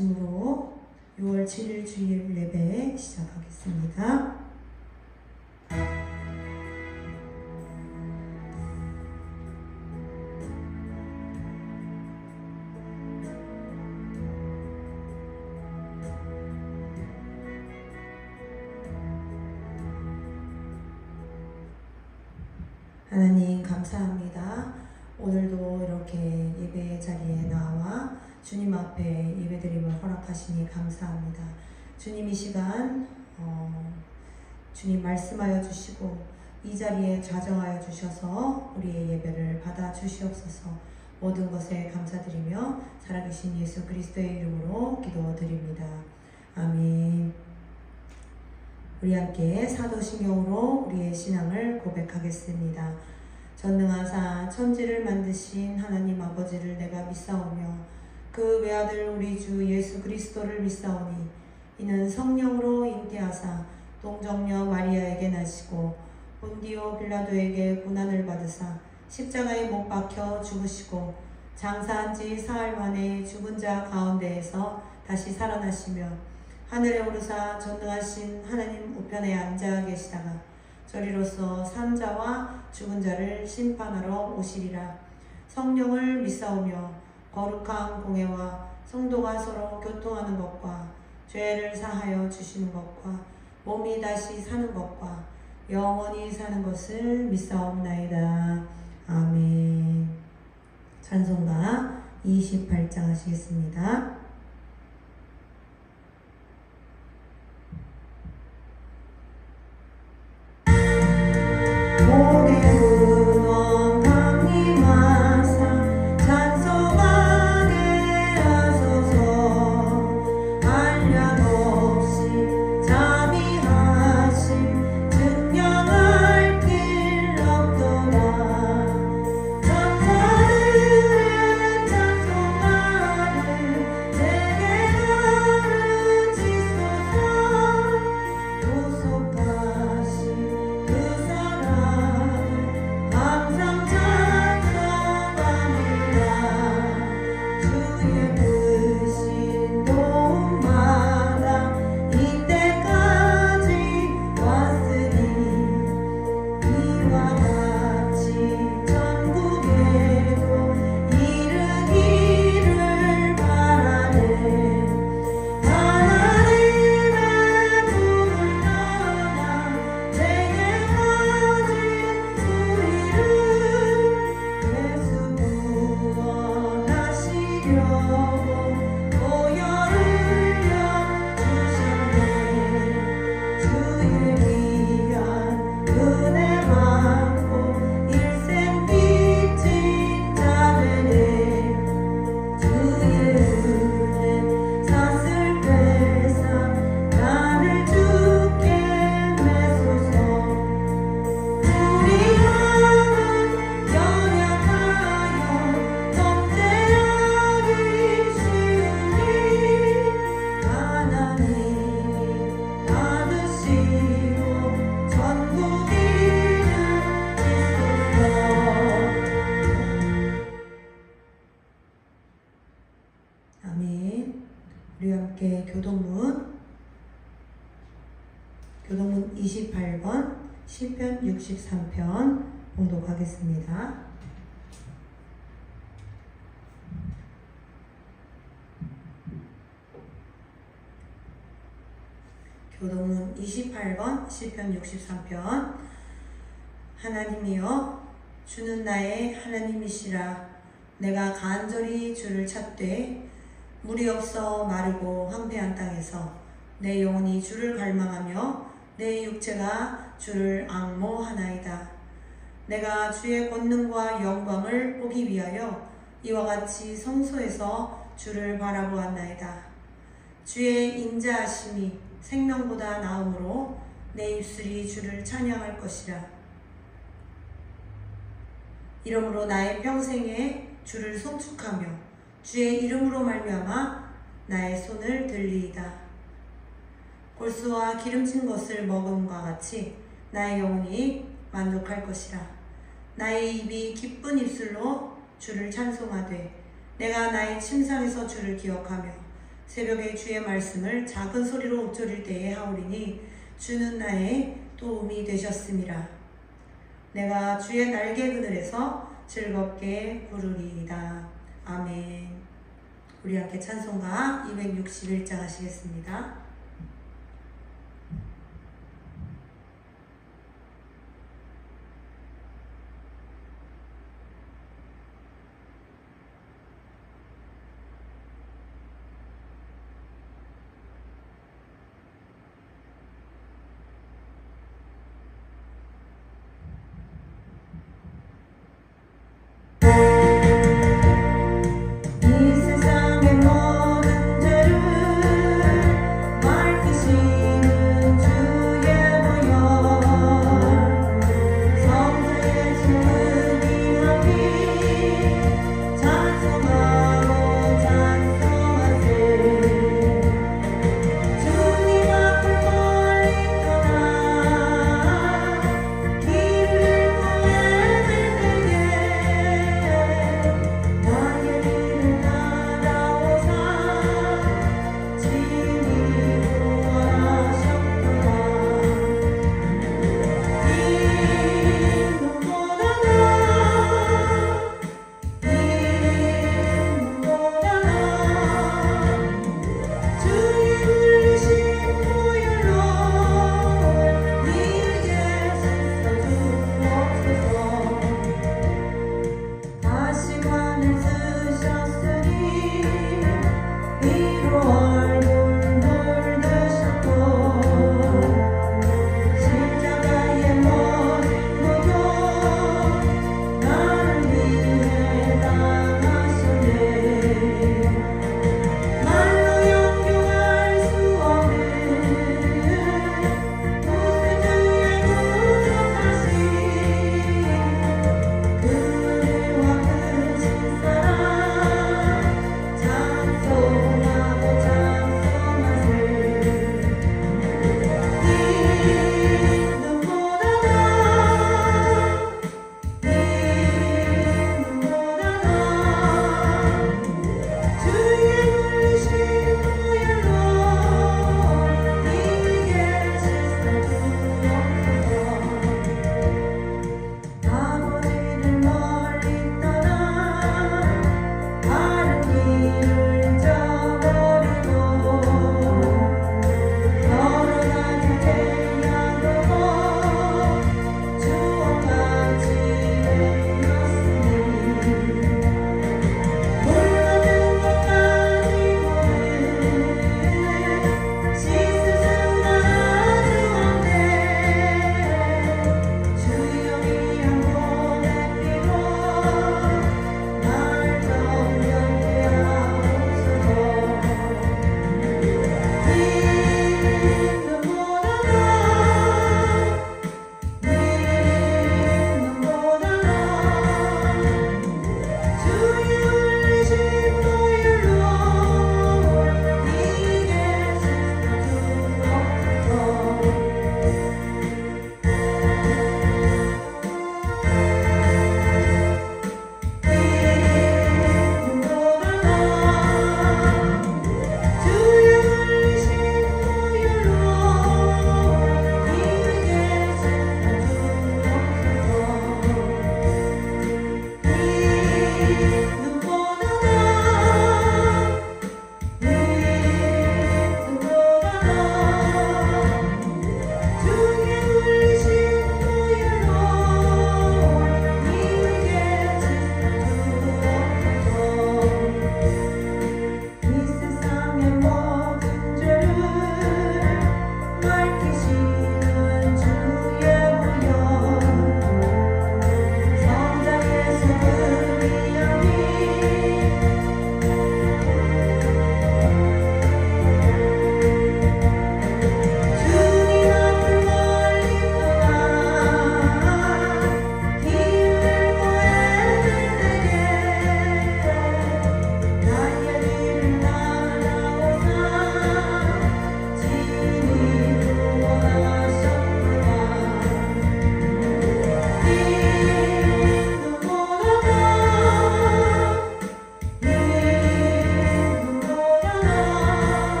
아침으로 6월 7일 주일 예배 시작하겠습니다. 하나님 감사합니다. 오늘도 이렇게 예배 자리에 나와 주님 앞에 예배드림을 허락하시니 감사합니다. 주님 이 시간 주님 말씀하여 주시고 이 자리에 좌정하여 주셔서 우리의 예배를 받아 주시옵소서. 모든 것에 감사드리며 살아계신 예수 그리스도의 이름으로 기도드립니다. 아멘. 우리 함께 사도신경으로 우리의 신앙을 고백하겠습니다. 전능하사 천지를 만드신 하나님 아버지를 내가 믿사오며 그 외아들 우리 주 예수 그리스도를 믿사오니 이는 성령으로 잉태하사 동정녀 마리아에게 나시고 본디오 빌라도에게 고난을 받으사 십자가에 못 박혀 죽으시고 장사한 지 사흘 만에 죽은 자 가운데에서 다시 살아나시며 하늘에 오르사 전능하신 하나님 우편에 앉아 계시다가 저리로서 산 자와 죽은 자를 심판하러 오시리라. 성령을 믿사오며 거룩한 공회와 성도가 서로 교통하는 것과 죄를 사하여 주시는 것과 몸이 다시 사는 것과 영원히 사는 것을 믿사옵나이다. 아멘. 찬송가 28장 하시겠습니다. 교동문 28번 시편 63편 봉독하겠습니다. 교동문 28번 시편 63편. 하나님이여 주는 나의 하나님이시라. 내가 간절히 주를 찾되 물이 없어 마르고 황폐한 땅에서 내 영혼이 주를 갈망하며 내 육체가 주를 앙모하나이다. 내가 주의 권능과 영광을 보기 위하여 이와 같이 성소에서 주를 바라보았나이다. 주의 인자하심이 생명보다 나음으로 내 입술이 주를 찬양할 것이라. 이러므로 나의 평생에 주를 송축하며 주의 이름으로 말미암아 나의 손을 들리이다. 골수와 기름진 것을 먹음과 같이 나의 영혼이 만족할 것이라. 나의 입이 기쁜 입술로 주를 찬송하되 내가 나의 침상에서 주를 기억하며 새벽에 주의 말씀을 작은 소리로 읊조릴 때에 하오리니 주는 나의 도움이 되셨음이라. 내가 주의 날개 그늘에서 즐겁게 부르리이다. 아멘. 우리 함께 찬송가 261장 하시겠습니다. 이 세상의 모든 죄를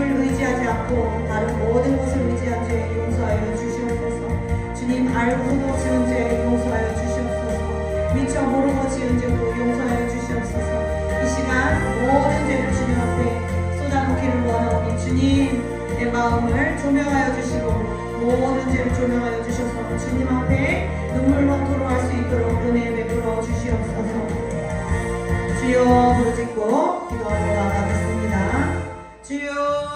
주님을 의지하지 않고 다른 모든 것을 의지한 죄 용서하여 주시옵소서. 주님 알고도 지은 죄 용서하여 주시옵소서. 미처 모르고 지은 죄도 용서하여 주시옵소서. 이 시간 모든 죄를 주님 앞에 쏟아놓기를 원하오니 주님 내 마음을 조명하여 주시고 모든 죄를 조명하여 주셔서 주님 앞에 눈물로 토로할 수 있도록 은혜 베풀어 주시옵소서. 주여 부르짖고 기도하러 나가겠습니다. 주여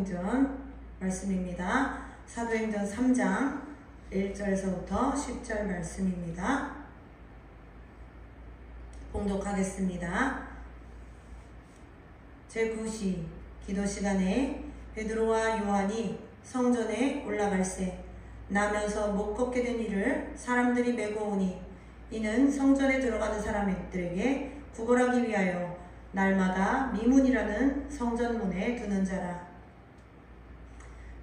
사도행전 말씀입니다. 사도행전 3장 1절에서부터 10절 말씀입니다. 봉독하겠습니다. 제9시 기도 시간에 베드로와 요한이 성전에 올라갈새 나면서 못 걷게 된 이를 사람들이 메고 오니 이는 성전에 들어가는 사람들에게 구걸하기 위하여 날마다 미문이라는 성전문에 두는 자라.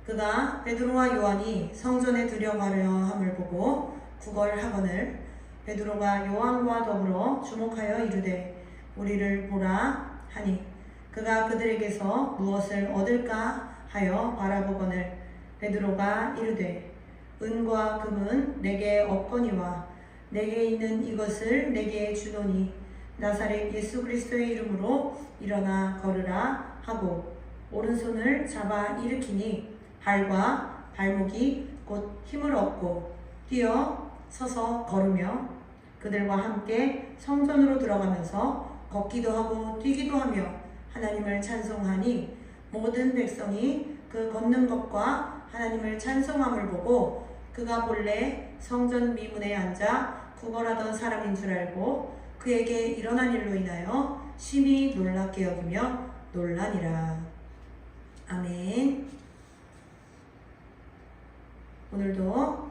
그가 베드로와 요한이 성전에 들어가려 함을 보고 구걸하거늘 베드로가 요한과 더불어 주목하여 이르되 우리를 보라 하니 그가 그들에게서 무엇을 얻을까 하여 바라보거늘 베드로가 이르되 은과 금은 내게 없거니와 내게 있는 이것을 내게 주노니 나사렛 예수 그리스도의 이름으로 일어나 걸으라 하고 오른손을 잡아 일으키니 발과 발목이 곧 힘을 얻고 뛰어 서서 걸으며 그들과 함께 성전으로 들어가면서 걷기도 하고 뛰기도 하며 하나님을 찬송하니 모든 백성이 그 걷는 것과 하나님을 찬송함을 보고 그가 본래 성전 미문에 앉아 구걸하던 사람인 줄 알고 그에게 일어난 일로 인하여 심히 놀랍게 여기며 놀라니라. 아멘. 오늘도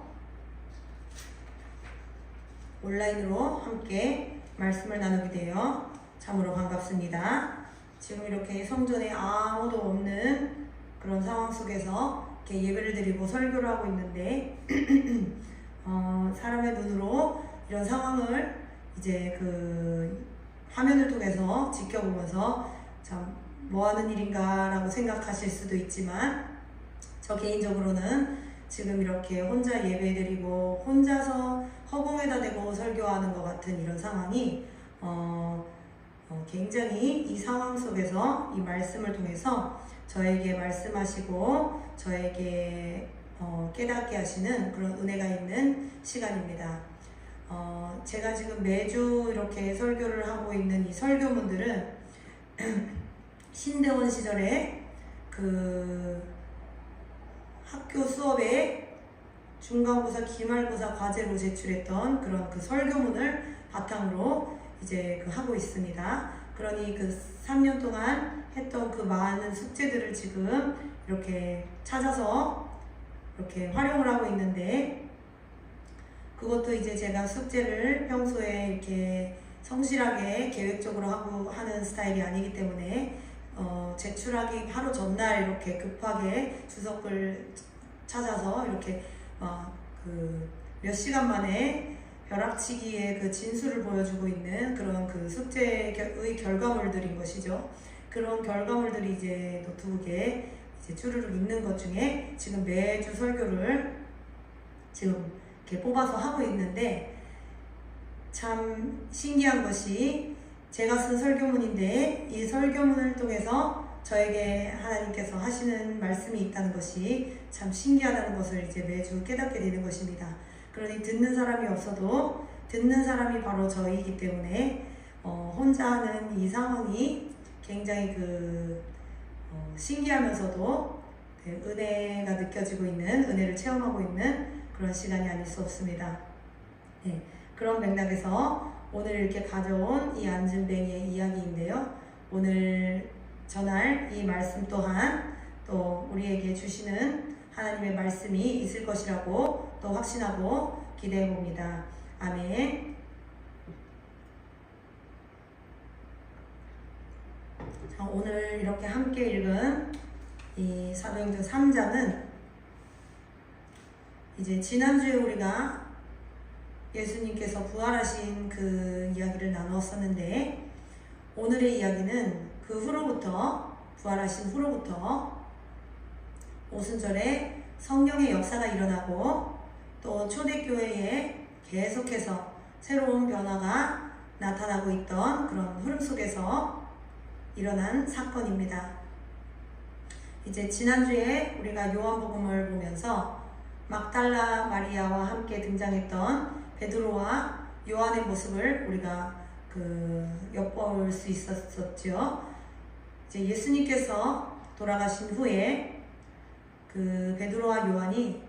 온라인으로 함께 말씀을 나누게 되어 참으로 반갑습니다. 지금 이렇게 성전에 아무도 없는 그런 상황 속에서 이렇게 예배를 드리고 설교를 하고 있는데 사람의 눈으로 이런 상황을 이제 그 화면을 통해서 지켜보면서 참 뭐하는 일인가 라고 생각하실 수도 있지만 저 개인적으로는 지금 이렇게 혼자 예배드리고 혼자서 허공에다 대고 설교하는 것 같은 이런 상황이 굉장히 이 상황 속에서 이 말씀을 통해서 저에게 말씀하시고 저에게 깨닫게 하시는 그런 은혜가 있는 시간입니다. 제가 지금 매주 이렇게 설교를 하고 있는 이 설교문들은 신대원 시절에 그 학교 수업에 중간고사, 기말고사 과제로 제출했던 그런 그 설교문을 바탕으로 이제 하고 있습니다. 그러니 그 3년 동안 했던 그 많은 숙제들을 지금 이렇게 찾아서 이렇게 활용을 하고 있는데 그것도 이제 제가 숙제를 평소에 이렇게 성실하게 계획적으로 하고 하는 스타일이 아니기 때문에 제출하기 하루 전날 이렇게 급하게 주석을 찾아서 이렇게 몇 시간 만에 벼락치기의 그 진수를 보여주고 있는 그런 그 숙제의 결과물들인 것이죠. 그런 결과물들이 이제 노트북에 이제 주르륵 있는 것 중에 지금 매주 설교를 지금 이렇게 뽑아서 하고 있는데 참 신기한 것이 제가 쓴 설교문인데 이 설교문을 통해서 저에게 하나님께서 하시는 말씀이 있다는 것이 참 신기하다는 것을 이제 매주 깨닫게 되는 것입니다. 그러니 듣는 사람이 없어도 듣는 사람이 바로 저이기 때문에 혼자 하는 이 상황이 굉장히 신기하면서도 은혜가 느껴지고 있는, 은혜를 체험하고 있는 그런 시간이 아닐 수 없습니다. 네, 그런 맥락에서 오늘 이렇게 가져온 이 안진뱅이의 이야기인데요. 오늘 전할 이 말씀 또한 또 우리에게 주시는 하나님의 말씀이 있을 것이라고 또 확신하고 기대해 봅니다. 아멘. 자, 오늘 이렇게 함께 읽은 이 사도행전 3장은 이제 지난주에 우리가 예수님께서 부활하신 그 이야기를 나누었었는데 오늘의 이야기는 그 후로부터 부활하신 후로부터 오순절에 성령의 역사가 일어나고 또 초대교회에 계속해서 새로운 변화가 나타나고 있던 그런 흐름 속에서 일어난 사건입니다. 이제 지난주에 우리가 요한복음을 보면서 막달라 마리아와 함께 등장했던 베드로와 요한의 모습을 우리가 엿볼 수 있었죠. 이제 예수님께서 돌아가신 후에 그 베드로와 요한이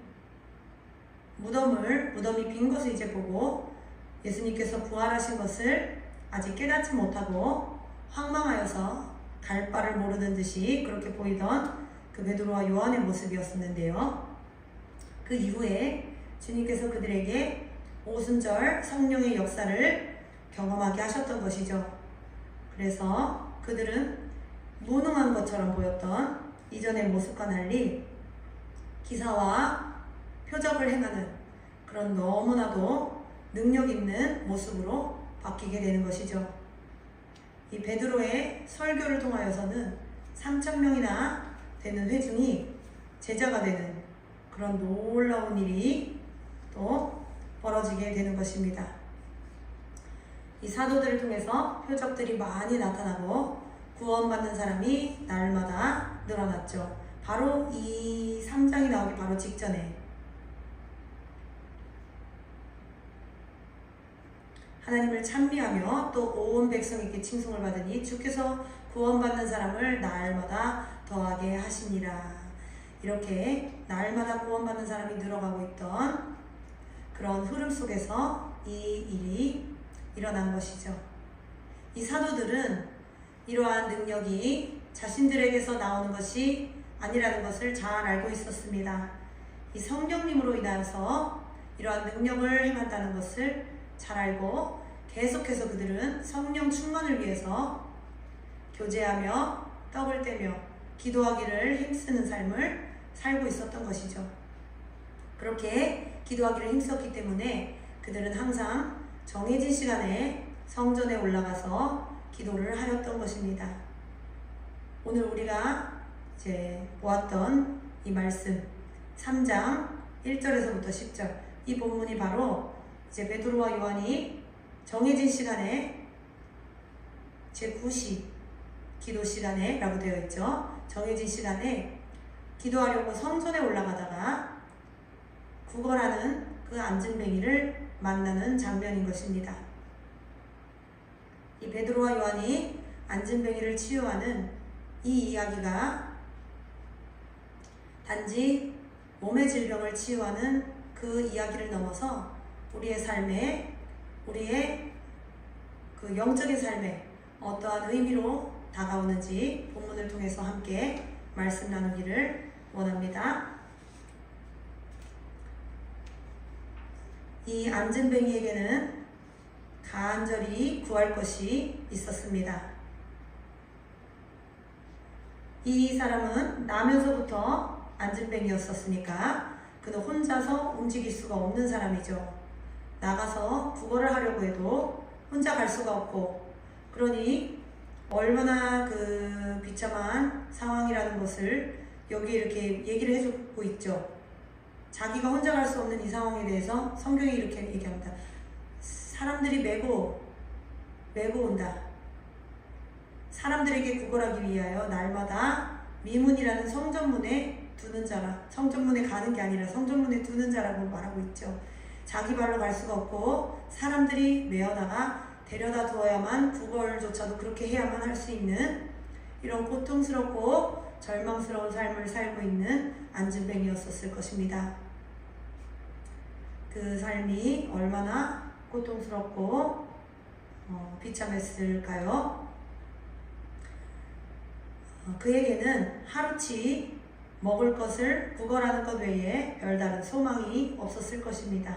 무덤이 빈 것을 이제 보고 예수님께서 부활하신 것을 아직 깨닫지 못하고 황망하여서 갈 바를 모르는 듯이 그렇게 보이던 그 베드로와 요한의 모습이었었는데요. 그 이후에 주님께서 그들에게 오순절 성령의 역사를 경험하게 하셨던 것이죠. 그래서 그들은 무능한 것처럼 보였던 이전의 모습과 달리 기사와 표적을 행하는 그런 너무나도 능력 있는 모습으로 바뀌게 되는 것이죠. 이 베드로의 설교를 통하여서는 3,000명이나 되는 회중이 제자가 되는 그런 놀라운 일이 또 벌어지게 되는 것입니다. 이 사도들을 통해서 표적들이 많이 나타나고 구원받는 사람이 날마다 늘어났죠. 바로 이 3장이 나오기 바로 직전에 하나님을 찬미하며 또 온 백성에게 칭송을 받으니 주께서 구원받는 사람을 날마다 더하게 하시니라. 이렇게 날마다 구원받는 사람이 늘어가고 있던 그런 흐름 속에서 이 일이 일어난 것이죠. 이 사도들은 이러한 능력이 자신들에게서 나오는 것이 아니라는 것을 잘 알고 있었습니다. 이 성령님으로 인하여서 이러한 능력을 행한다는 것을 잘 알고 계속해서 그들은 성령 충만을 위해서 교제하며 떡을 떼며 기도하기를 힘쓰는 삶을 살고 있었던 것이죠. 그렇게 기도하기를 힘썼기 때문에 그들은 항상 정해진 시간에 성전에 올라가서 기도를 하였던 것입니다. 오늘 우리가 이제 보았던 이 말씀 3장 1절에서부터 10절 이 본문이 바로 이제 베드로와 요한이 정해진 시간에 제9시 기도 시간에 라고 되어 있죠. 정해진 시간에 기도하려고 성전에 올라가다가 구걸하는 그 안진뱅이를 만나는 장면인 것입니다. 이 베드로와 요한이 안진뱅이를 치유하는 이 이야기가 단지 몸의 질병을 치유하는 그 이야기를 넘어서 우리의 삶에 우리의 그 영적인 삶에 어떠한 의미로 다가오는지 본문을 통해서 함께 말씀 나누기를 원합니다. 이 안진뱅이에게는 간절히 구할 것이 있었습니다. 이 사람은 나면서부터 안진뱅이였었으니까 그는 혼자서 움직일 수가 없는 사람이죠. 나가서 구걸을 하려고 해도 혼자 갈 수가 없고, 그러니 얼마나 그 비참한 상황이라는 것을 여기 이렇게 얘기를 해주고 있죠. 자기가 혼자 갈 수 없는 이 상황에 대해서 성경이 이렇게 얘기합니다. 사람들이 메고 온다. 사람들에게 구걸하기 위하여 날마다 미문이라는 성전문에 두는 자라. 성전문에 가는 게 아니라 성전문에 두는 자라고 말하고 있죠. 자기 발로 갈 수가 없고 사람들이 메어다가 데려다 두어야만 구걸조차도 그렇게 해야만 할 수 있는 이런 고통스럽고 절망스러운 삶을 살고 있는 안진뱅이였었을 것입니다. 그 삶이 얼마나 고통스럽고 비참했을까요? 그에게는 하루치 먹을 것을 구걸하는 것 외에 별다른 소망이 없었을 것입니다.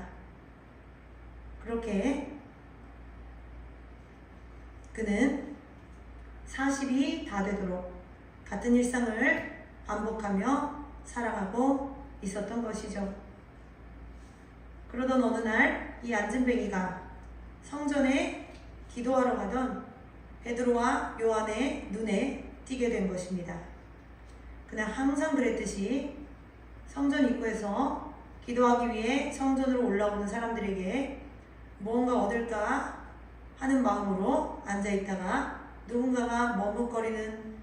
그렇게 그는 40이 다 되도록 같은 일상을 반복하며 살아가고 있었던 것이죠. 그러던 어느 날 이 안진뱅이가 성전에 기도하러 가던 베드로와 요한의 눈에 띄게 된 것입니다. 그냥 항상 그랬듯이 성전 입구에서 기도하기 위해 성전으로 올라오는 사람들에게 무언가 얻을까 하는 마음으로 앉아있다가 누군가가 머뭇거리는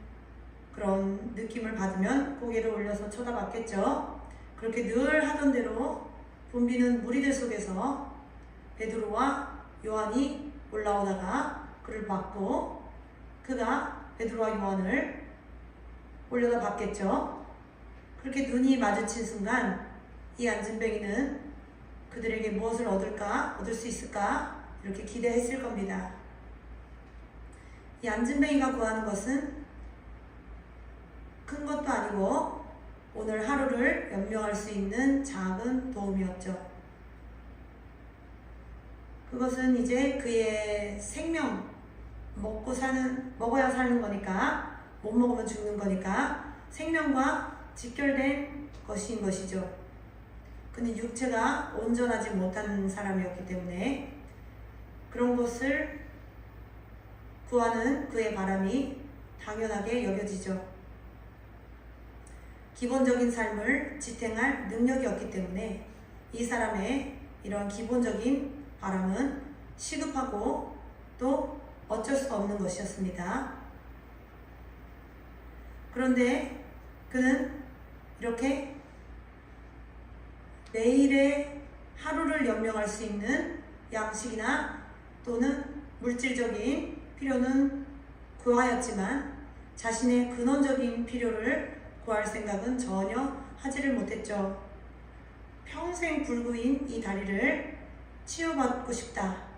그런 느낌을 받으면 고개를 올려서 쳐다봤겠죠. 그렇게 늘 하던 대로 붐비는 무리들 속에서 베드로와 요한이 올라오다가 그를 봤고 그가 베드로와 요한을 올려다 봤겠죠. 그렇게 눈이 마주친 순간 이 안진뱅이는 그들에게 무엇을 얻을 수 있을까 이렇게 기대했을 겁니다. 이 안진뱅이가 구하는 것은 큰 것도 아니고 오늘 하루를 연명할 수 있는 작은 도움이었죠. 그것은 이제 그의 생명, 먹어야 사는 거니까, 못 먹으면 죽는 거니까 생명과 직결된 것인 것이죠. 그는 육체가 온전하지 못한 사람이었기 때문에 그런 것을 구하는 그의 바람이 당연하게 여겨지죠. 기본적인 삶을 지탱할 능력이 없기 때문에 이 사람의 이런 기본적인 바람은 시급하고 또 어쩔 수 없는 것이었습니다. 그런데 그는 이렇게 매일의 하루를 연명할 수 있는 양식이나 또는 물질적인 필요는 구하였지만 자신의 근원적인 필요를 구할 생각은 전혀 하지를 못했죠. 평생 불구인 이 다리를 치유받고 싶다.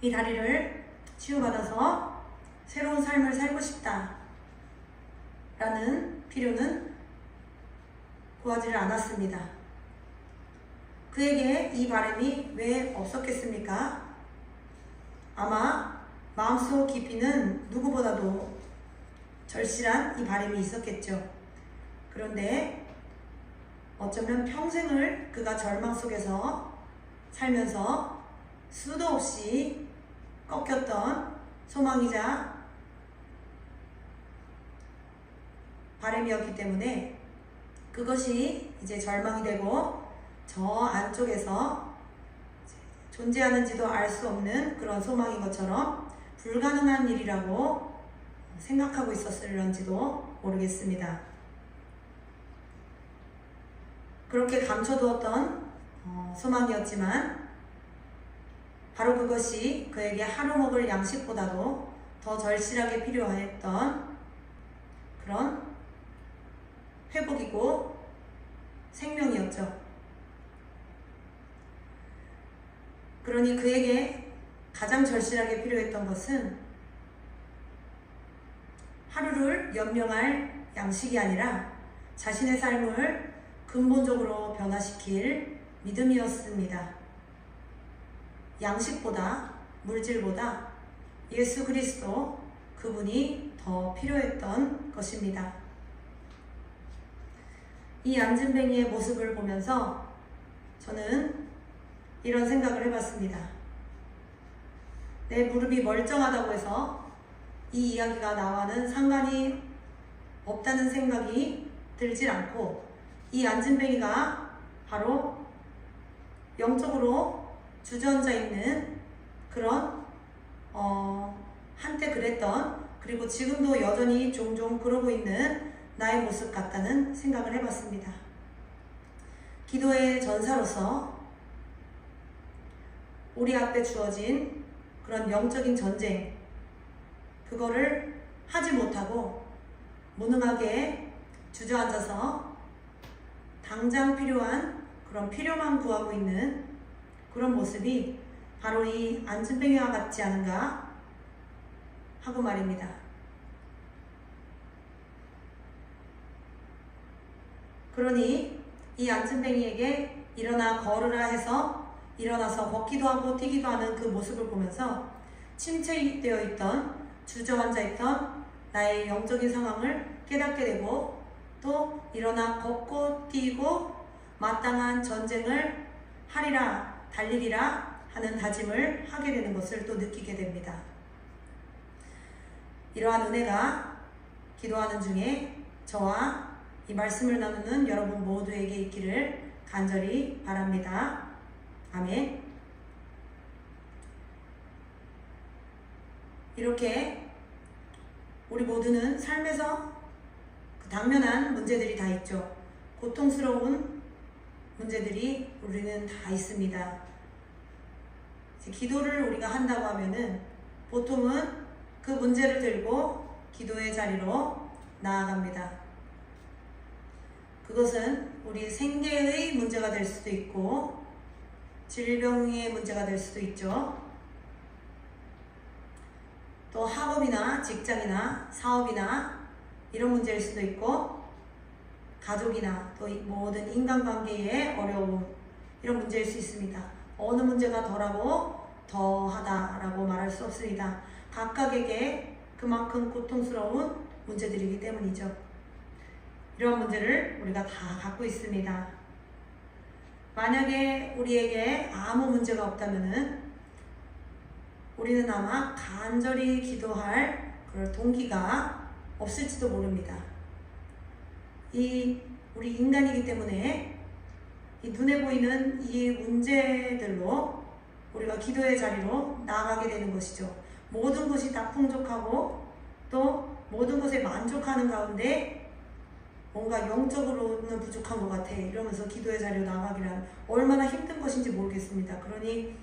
이 다리를 치유받아서 새로운 삶을 살고 싶다. 라는 필요는 구하지를 않았습니다. 그에게 이 바람이 왜 없었겠습니까? 아마 마음속 깊이는 누구보다도 절실한 이 바람이 있었겠죠. 그런데 어쩌면 평생을 그가 절망 속에서 살면서 수도 없이 꺾였던 소망이자 바람이었기 때문에 그것이 이제 절망이 되고 저 안쪽에서 존재하는지도 알 수 없는 그런 소망인 것처럼 불가능한 일이라고 생각하고 있었을런지도 모르겠습니다. 그렇게 감춰두었던 소망이었지만 바로 그것이 그에게 하루 먹을 양식보다도 더 절실하게 필요했던 그런 회복이고 생명이었죠. 그러니 그에게 가장 절실하게 필요했던 것은 하루를 연명할 양식이 아니라 자신의 삶을 근본적으로 변화시킬 믿음이었습니다. 양식보다 물질보다 예수 그리스도 그분이 더 필요했던 것입니다. 이 안진뱅이의 모습을 보면서 저는 이런 생각을 해봤습니다. 내 무릎이 멀쩡하다고 해서 이 이야기가 나와는 상관이 없다는 생각이 들질 않고 이 안진뱅이가 바로 영적으로 주저앉아 있는 그런 한때 그랬던 그리고 지금도 여전히 종종 그러고 있는 나의 모습 같다는 생각을 해봤습니다. 기도의 전사로서 우리 앞에 주어진 그런 영적인 전쟁 그거를 하지 못하고 무능하게 주저앉아서 당장 필요한 그런 필요만 구하고 있는 그런 모습이 바로 이 안진뱅이와 같지 않은가 하고 말입니다. 그러니 이 안진뱅이에게 일어나 걸으라 해서 일어나서 걷기도 하고 뛰기도 하는 그 모습을 보면서 침체되어 있던 주저앉아 있던 나의 영적인 상황을 깨닫게 되고 또 일어나 걷고 뛰고 마땅한 전쟁을 하리라 달리리라 하는 다짐을 하게 되는 것을 또 느끼게 됩니다. 이러한 은혜가 기도하는 중에 저와 이 말씀을 나누는 여러분 모두에게 있기를 간절히 바랍니다. 아멘. 이렇게 우리 모두는 삶에서 그 당면한 문제들이 다 있죠. 고통스러운 문제들이 우리는 다 있습니다. 기도를 우리가 한다고 하면은 보통은 그 문제를 들고 기도의 자리로 나아갑니다. 그것은 우리 생계의 문제가 될 수도 있고 질병의 문제가 될 수도 있죠. 또 학업이나 직장이나 사업이나 이런 문제일 수도 있고 가족이나 또 모든 인간관계의 어려움 이런 문제일 수 있습니다. 어느 문제가 덜하고 더하다라고 말할 수 없습니다. 각각에게 그만큼 고통스러운 문제들이기 때문이죠. 이러한 문제를 우리가 다 갖고 있습니다. 만약에 우리에게 아무 문제가 없다면은 우리는 아마 간절히 기도할 그런 동기가 없을지도 모릅니다. 우리 인간이기 때문에 이 눈에 보이는 이 문제들로 우리가 기도의 자리로 나아가게 되는 것이죠. 모든 것이 다 풍족하고 또 모든 것에 만족하는 가운데 뭔가 영적으로는 부족한 것 같아 이러면서 기도의 자리로 나아가기란 얼마나 힘든 것인지 모르겠습니다. 그러니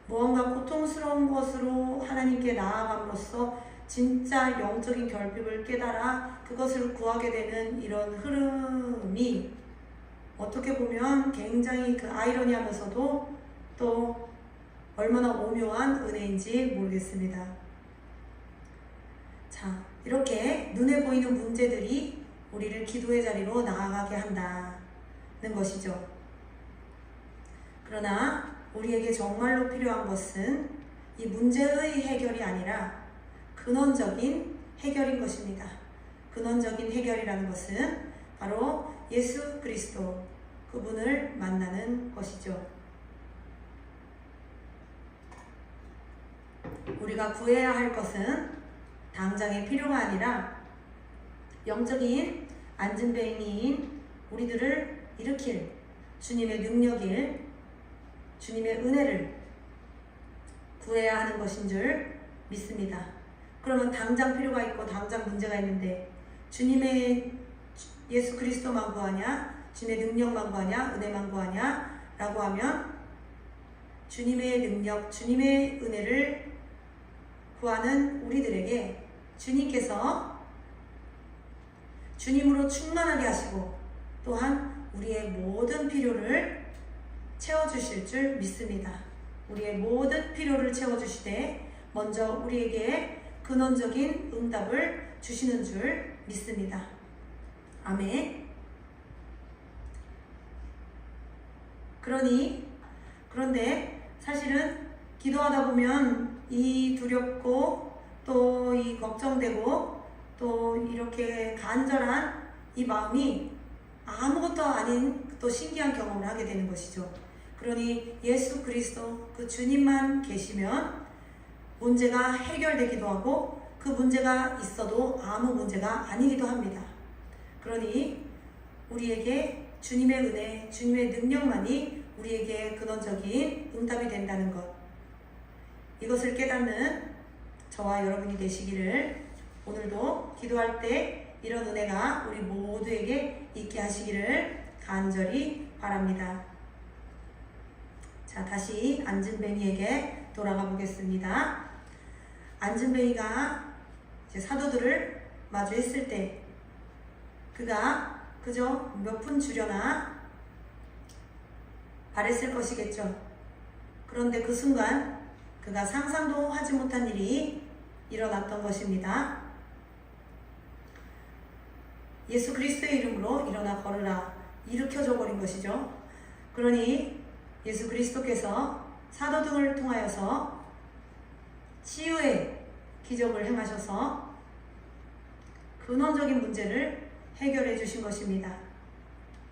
무언가 고통스러운 것으로 하나님께 나아감으로써 진짜 영적인 결핍을 깨달아 그것을 구하게 되는 이런 흐름이 어떻게 보면 굉장히 그 아이러니하면서도 또 얼마나 오묘한 은혜인지 모르겠습니다. 자, 이렇게 눈에 보이는 문제들이 우리를 기도의 자리로 나아가게 한다는 것이죠. 그러나 우리에게 정말로 필요한 것은 이 문제의 해결이 아니라 근원적인 해결인 것입니다. 근원적인 해결이라는 것은 바로 예수 그리스도 그분을 만나는 것이죠. 우리가 구해야 할 것은 당장의 필요가 아니라 영적인 안진뱅이인 우리들을 일으킬 주님의 능력일 주님의 은혜를 구해야 하는 것인 줄 믿습니다. 그러면 당장 필요가 있고 당장 문제가 있는데 주님의 예수 그리스도만 구하냐? 주님의 능력만 구하냐? 은혜만 구하냐? 라고 하면 주님의 능력, 주님의 은혜를 구하는 우리들에게 주님께서 주님으로 충만하게 하시고 또한 우리의 모든 필요를 채워주실 줄 믿습니다. 우리의 모든 필요를 채워주시되 먼저 우리에게 근원적인 응답을 주시는 줄 믿습니다. 아멘. 그런데 사실은 기도하다 보면 이 두렵고 또 이 걱정되고 또 이렇게 간절한 이 마음이 아무것도 아닌 또 신기한 경험을 하게 되는 것이죠. 그러니 예수 그리스도 그 주님만 계시면 문제가 해결되기도 하고 그 문제가 있어도 아무 문제가 아니기도 합니다. 그러니 우리에게 주님의 은혜, 주님의 능력만이 우리에게 근원적인 응답이 된다는 것, 이것을 깨닫는 저와 여러분이 되시기를 오늘도 기도할 때 이런 은혜가 우리 모두에게 있게 하시기를 간절히 바랍니다. 자, 다시 안진뱅이에게 돌아가 보겠습니다. 안진뱅이가 이제 사도들을 마주했을 때 그가 그저 몇 푼 주려나 바랬을 것이겠죠. 그런데 그 순간 그가 상상도 하지 못한 일이 일어났던 것입니다. 예수 그리스도의 이름으로 일어나 걸으라 일으켜줘 버린 것이죠. 그러니 예수 그리스도께서 사도 등을 통하여서 치유의 기적을 행하셔서 근원적인 문제를 해결해 주신 것입니다.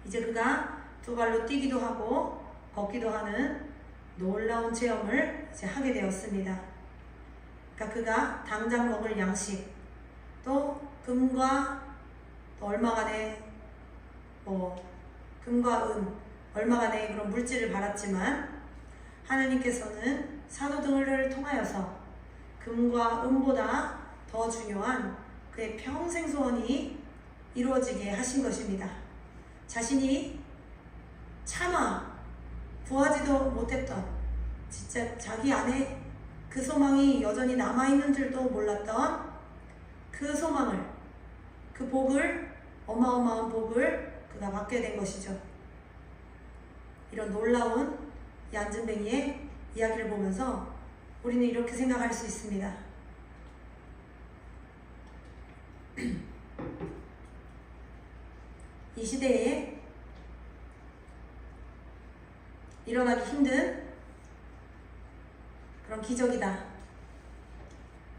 이제 그가 두 발로 뛰기도 하고 걷기도 하는 놀라운 체험을 이제 하게 되었습니다. 그러니까 그가 당장 먹을 양식, 또 금과 또 얼마간의 금과 은, 얼마간의 그런 물질을 받았지만 하나님께서는 사도 등을 통하여서 금과 은보다 더 중요한 그의 평생 소원이 이루어지게 하신 것입니다. 자신이 차마 구하지도 못했던, 진짜 자기 안에 그 소망이 여전히 남아있는 줄도 몰랐던 그 소망을, 그 복을, 어마어마한 복을 그가 받게 된 것이죠. 이런 놀라운 이 안진뱅이의 이야기를 보면서 우리는 이렇게 생각할 수 있습니다. 이 시대에 일어나기 힘든 그런 기적이다,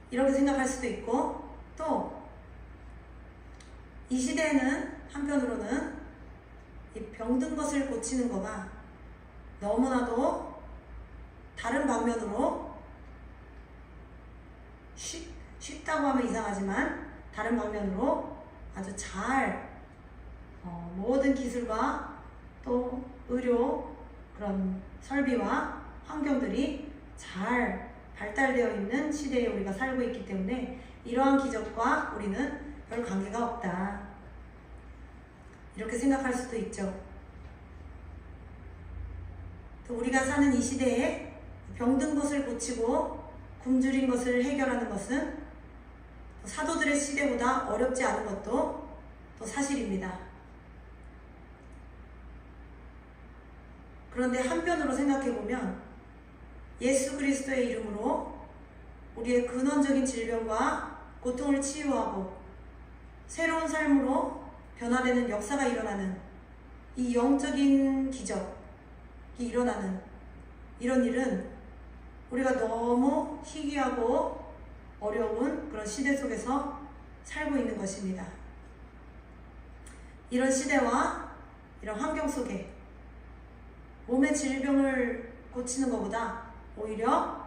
이렇게 생각할 수도 있고, 또 이 시대에는 한편으로는 이 병든 것을 고치는 거가 너무나도 다른 방면으로 쉽다고 하면 이상하지만 다른 방면으로 아주 잘 모든 기술과 또 의료 그런 설비와 환경들이 잘 발달되어 있는 시대에 우리가 살고 있기 때문에 이러한 기적과 우리는 별 관계가 없다, 이렇게 생각할 수도 있죠. 또 우리가 사는 이 시대에 병든 것을 고치고 굶주린 것을 해결하는 것은 사도들의 시대보다 어렵지 않은 것도 또 사실입니다. 그런데 한편으로 생각해보면 예수 그리스도의 이름으로 우리의 근원적인 질병과 고통을 치유하고 새로운 삶으로 변화되는 역사가 일어나는 이 영적인 기적이 일어나는 이런 일은 우리가 너무 희귀하고 어려운 그런 시대 속에서 살고 있는 것입니다. 이런 시대와 이런 환경 속에 몸의 질병을 고치는 것보다 오히려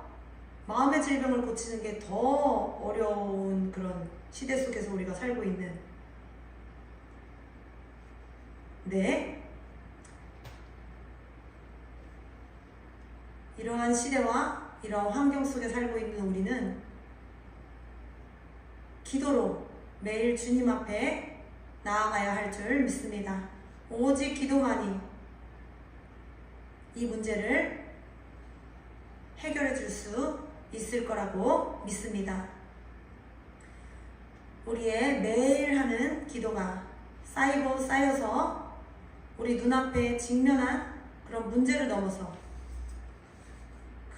마음의 질병을 고치는 게 더 어려운 그런 시대 속에서 우리가 살고 있는, 이러한 시대와 이러한 환경 속에 살고 있는 우리는 기도로 매일 주님 앞에 나아가야 할 줄 믿습니다. 오직 기도만이 이 문제를 해결해 줄 수 있을 거라고 믿습니다. 우리의 매일 하는 기도가 쌓이고 쌓여서 우리 눈앞에 직면한 그런 문제를 넘어서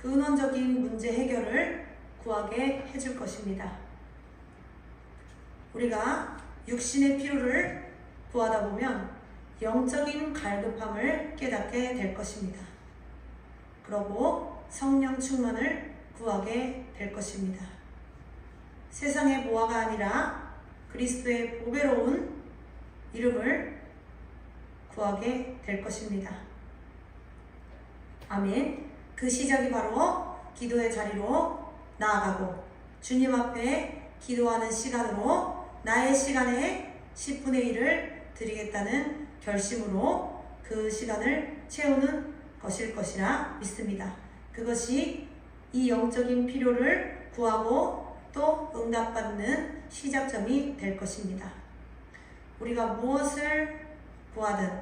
근원적인 문제 해결을 구하게 해줄 것입니다. 우리가 육신의 필요를 구하다 보면 영적인 갈급함을 깨닫게 될 것입니다. 그러고 성령 충만을 구하게 될 것입니다. 세상의 보화가 아니라 그리스도의 보배로운 이름을 구하게 될 것입니다. 아멘. 그 시작이 바로 기도의 자리로 나아가고 주님 앞에 기도하는 시간으로 나의 시간에 10분의 1을 드리겠다는 결심으로 그 시간을 채우는 것일 것이라 믿습니다. 그것이 이 영적인 필요를 구하고 또 응답받는 시작점이 될 것입니다. 우리가 무엇을 구하든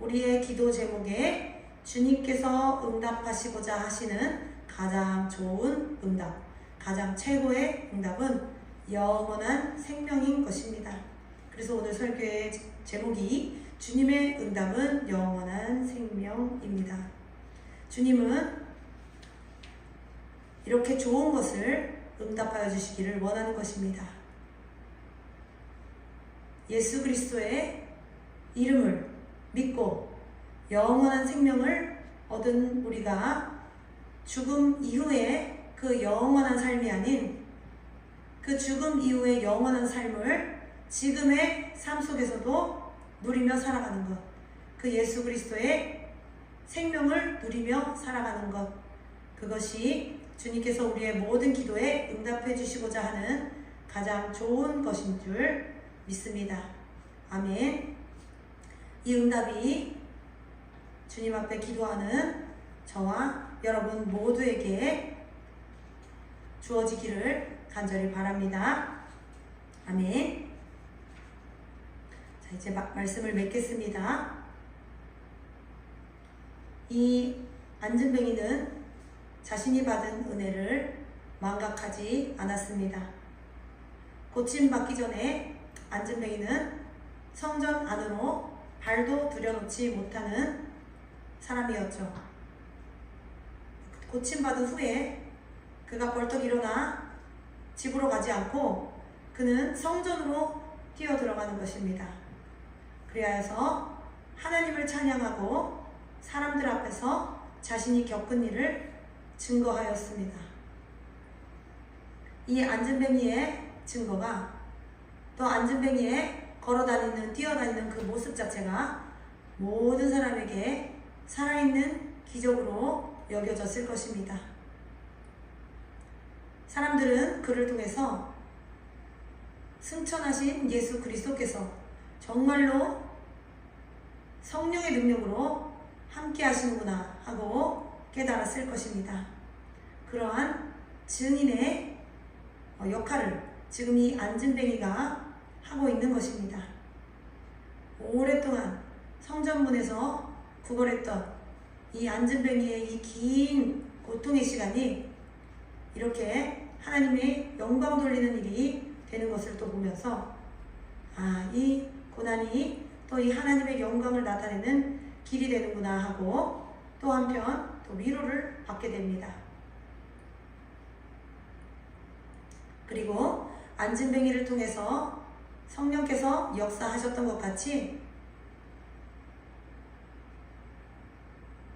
우리의 기도 제목에 주님께서 응답하시고자 하시는 가장 좋은 응답, 가장 최고의 응답은 영원한 생명인 것입니다. 그래서 오늘 설교의 제목이 주님의 응답은 영원한 생명입니다. 주님은 이렇게 좋은 것을 응답하여 주시기를 원하는 것입니다. 예수 그리스도의 이름을 믿고 영원한 생명을 얻은 우리가 죽음 이후에 그 영원한 삶이 아닌 그 죽음 이후의 영원한 삶을 지금의 삶 속에서도 누리며 살아가는 것, 그 예수 그리스도의 생명을 누리며 살아가는 것, 그것이 주님께서 우리의 모든 기도에 응답해 주시고자 하는 가장 좋은 것인 줄 믿습니다. 아멘. 이 응답이 주님 앞에 기도하는 저와 여러분 모두에게 주어지기를 간절히 바랍니다. 아멘. 자, 이제 말씀을 맺겠습니다. 이 안진뱅이는 자신이 받은 은혜를 망각하지 않았습니다. 고침받기 전에 안진뱅이는 성전 안으로 발도 들여놓지 못하는 사람이었죠. 고침받은 후에 그가 벌떡 일어나 집으로 가지 않고 그는 성전으로 뛰어 들어가는 것입니다. 그리하여서 하나님을 찬양하고 사람들 앞에서 자신이 겪은 일을 증거하였습니다. 이 안진뱅이의 증거가 또 안진뱅이의 걸어다니는 뛰어다니는 그 모습 자체가 모든 사람에게 살아있는 기적으로 여겨졌을 것입니다. 사람들은 그를 통해서 승천하신 예수 그리스도께서 정말로 성령의 능력으로 함께 하시는구나 하고 깨달았을 것입니다. 그러한 증인의 역할을 지금 이 안진뱅이가 하고 있는 것입니다. 오랫동안 성전문에서 구걸했던 이 안진뱅이의 이 긴 고통의 시간이 이렇게 하나님의 영광 돌리는 일이 되는 것을 또 보면서 이 고난이 또 이 하나님의 영광을 나타내는 길이 되는구나 하고 또 한편 또 위로를 받게 됩니다. 그리고 안진뱅이를 통해서 성령께서 역사하셨던 것 같이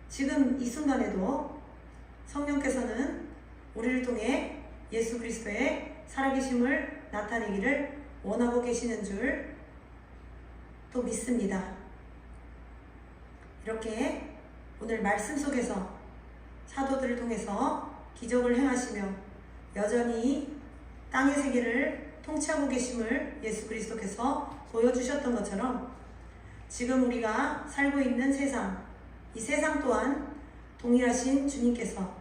지금 이 순간에도 성령께서는 우리를 통해 예수 그리스도의 살아계심을 나타내기를 원하고 계시는 줄 또 믿습니다. 이렇게 오늘 말씀 속에서 사도들을 통해서 기적을 행하시며 여전히 땅의 세계를 통치하고 계심을 예수 그리스도께서 보여주셨던 것처럼 지금 우리가 살고 있는 세상, 이 세상 또한 동일하신 주님께서,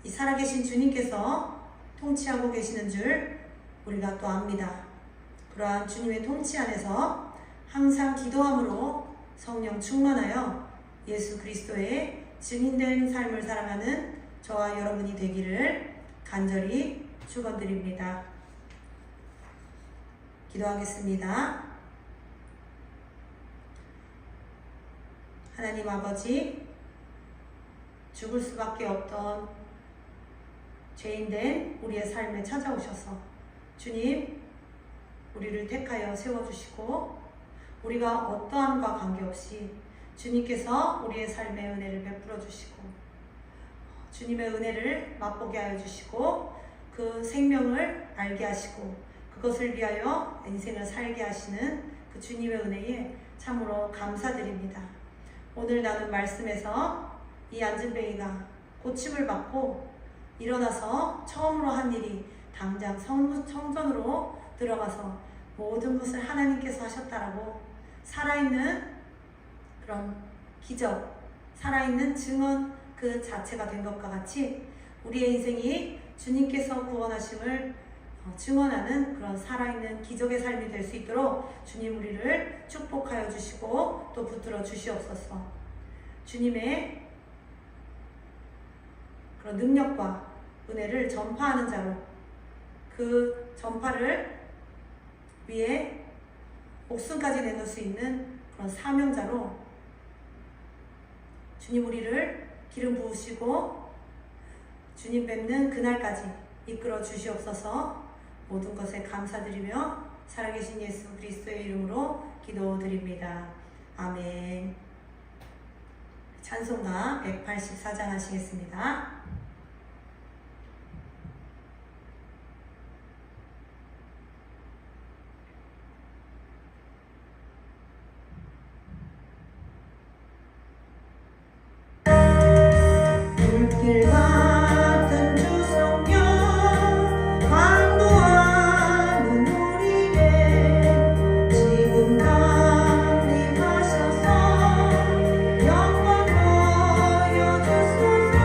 이 살아계신 주님께서 통치하고 계시는 줄 우리가 또 압니다. 그러한 주님의 통치 안에서 항상 기도함으로 성령 충만하여 예수 그리스도의 증인된 삶을 살아가는 저와 여러분이 되기를 간절히 축원드립니다. 기도하겠습니다. 하나님 아버지, 죽을 수밖에 없던 죄인된 우리의 삶에 찾아오셔서 주님, 우리를 택하여 세워주시고 우리가 어떠함과 관계없이 주님께서 우리의 삶에 은혜를 베풀어 주시고 주님의 은혜를 맛보게 하여 주시고 그 생명을 알게 하시고 그것을 위하여 인생을 살게 하시는 그 주님의 은혜에 참으로 감사드립니다. 오늘 나눈 말씀에서 이 안진뱅이가 고침을 받고 일어나서 처음으로 한 일이 당장 성전으로 들어가서 모든 것을 하나님께서 하셨다라고 살아있는 그런 기적, 살아있는 증언 그 자체가 된 것과 같이 우리의 인생이 주님께서 구원하심을 증언하는 그런 살아있는 기적의 삶이 될 수 있도록 주님 우리를 축복하여 주시고 또 붙들어 주시옵소서. 주님의 그런 능력과 은혜를 전파하는 자로 그 전파를 위해 목숨까지 내놓을 수 있는 그런 사명자로 주님 우리를 기름 부으시고 주님 뵙는 그날까지 이끌어 주시옵소서. 모든 것에 감사드리며 살아계신 예수 그리스도의 이름으로 기도드립니다. 아멘. 찬송가 184장 하시겠습니다. 길 같은 주 성령 강구하는 우리에게 지금 강림하셔서 영광 보여주소서.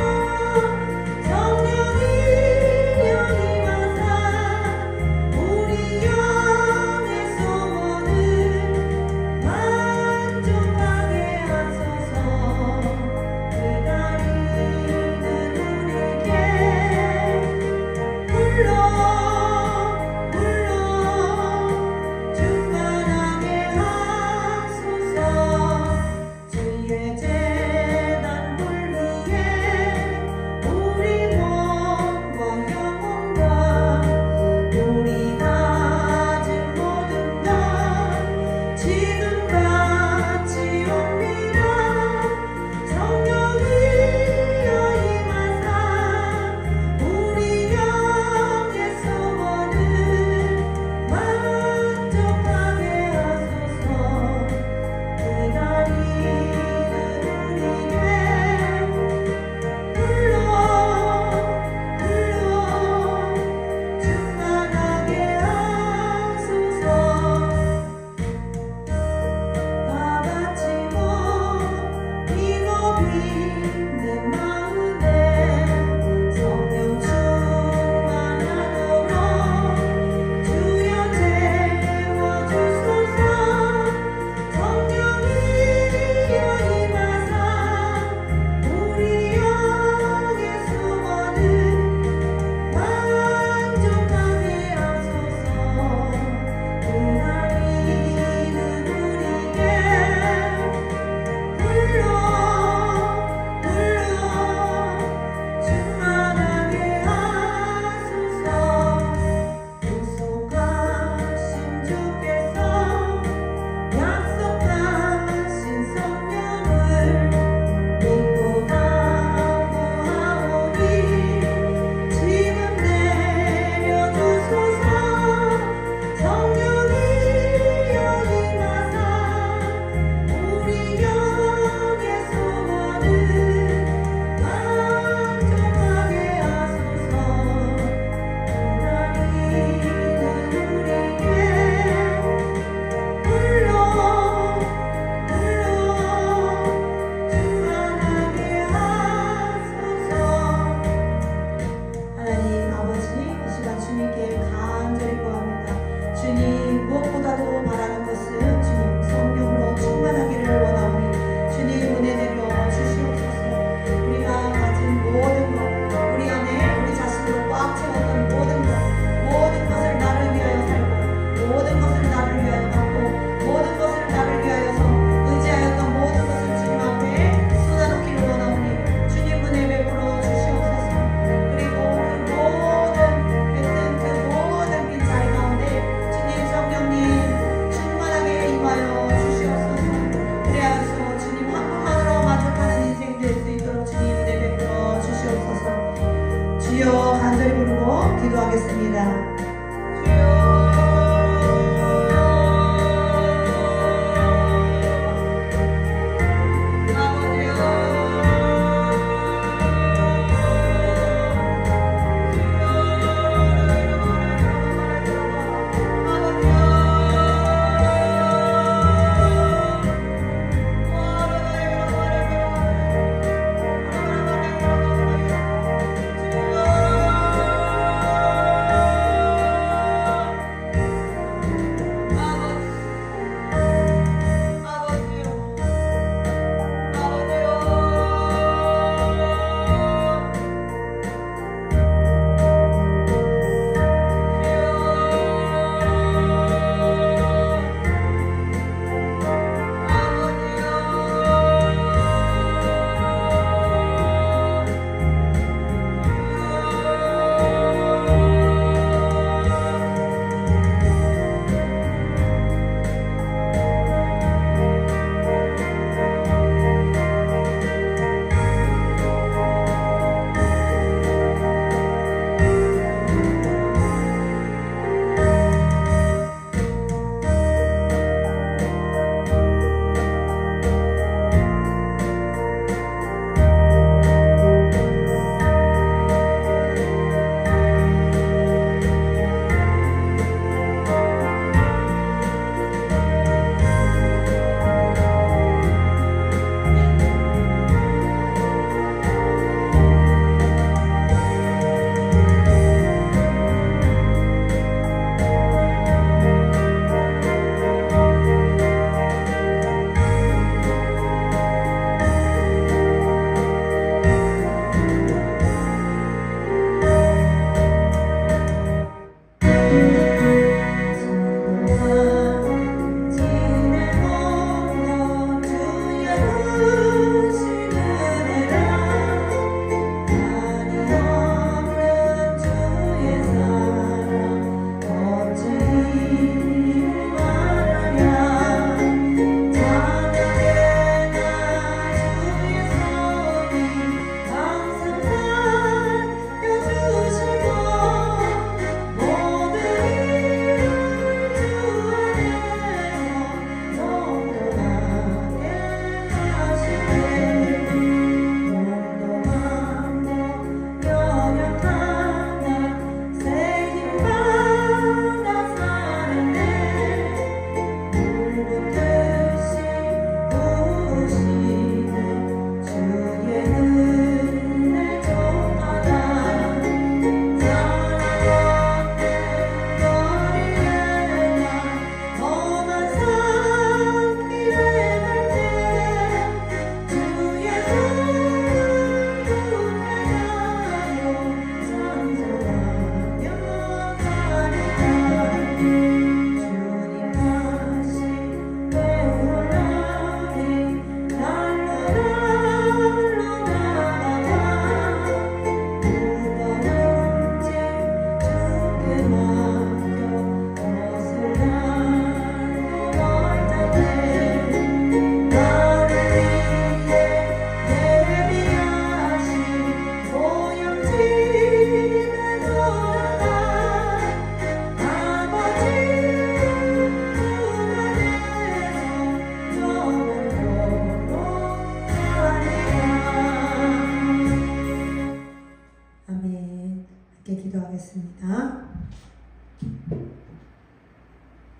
기도합니다.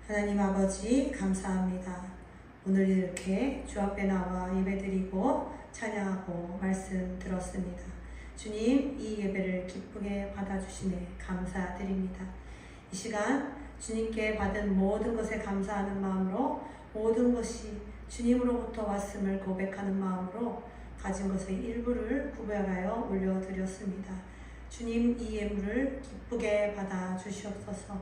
하나님 아버지 감사합니다. 오늘 이렇게 주 앞에 나와 예배드리고 찬양하고 말씀 들었습니다. 주님, 이 예배를 기쁘게 받아주시네 감사드립니다. 이 시간 주님께 받은 모든 것에 감사하는 마음으로 모든 것이 주님으로부터 왔음을 고백하는 마음으로 가진 것의 일부를 구별하여 올려드렸습니다. 주님, 이 예물을 기쁘게 받아 주시옵소서.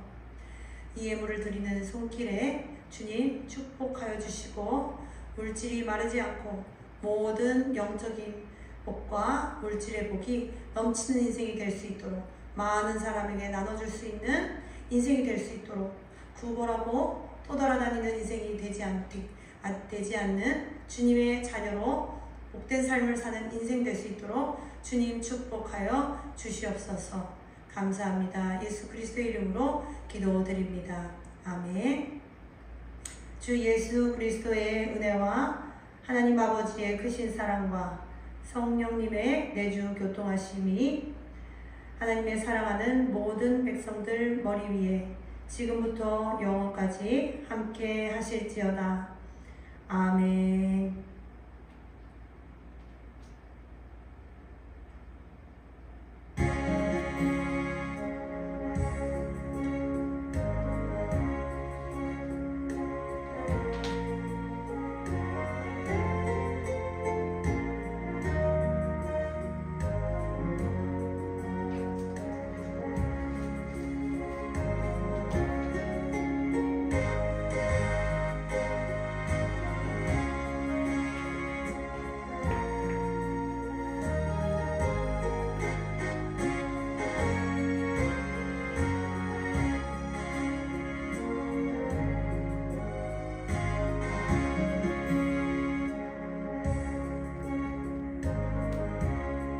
이 예물을 드리는 손길에 주님 축복하여 주시고 물질이 마르지 않고 모든 영적인 복과 물질의 복이 넘치는 인생이 될 수 있도록 많은 사람에게 나눠줄 수 있는 인생이 될 수 있도록 구걸하고 떠돌아다니는 인생이 되지 않는 주님의 자녀로 복된 삶을 사는 인생 될 수 있도록 주님 축복하여 주시옵소서. 감사합니다. 예수 그리스도의 이름으로 기도드립니다. 아멘. 주 예수 그리스도의 은혜와 하나님 아버지의 크신 사랑과 성령님의 내주 교통하심이 하나님의 사랑하는 모든 백성들 머리 위에 지금부터 영원까지 함께 하실지어다. 아멘.